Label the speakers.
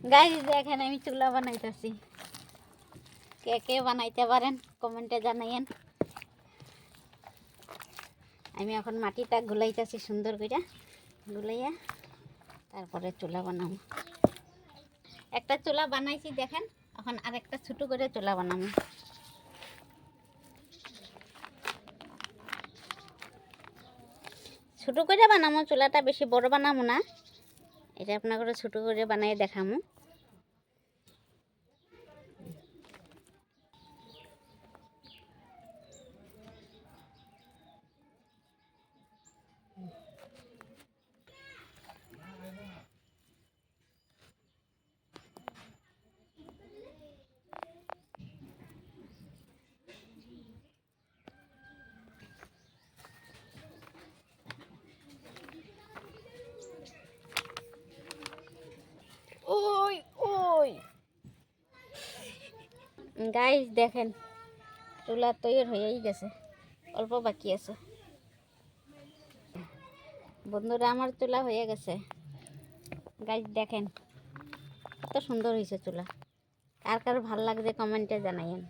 Speaker 1: Guys দেখেন আমি চুলা বানাইতেছি, কে কে বানাইতে পারেন কমেন্টে জানাইয়েন। আমি এখন মাটিটা গুলাইতেছি সুন্দর করে, গুলাইয়া তারপরে চুলা বানাবো। একটা চুলা বানাইছি দেখেন, এখন আরেকটা ছোট করে চুলা বানাবো। ছোট করে বানাবো চুলাটা, বেশি বড় বানাবো না, এটা আপনাকে ছোট করে বানাই দেখামু। ওই ওই গাইস দেখেন চুলা তৈরি হয়েই গেছে, অল্প বাকি আছে। বন্ধুরা আমার চুলা হয়ে গেছে গাইস, দেখেন কত সুন্দর হয়েছে চুলা। কার কার ভাল লাগছে কমেন্টে জানাইয়েন।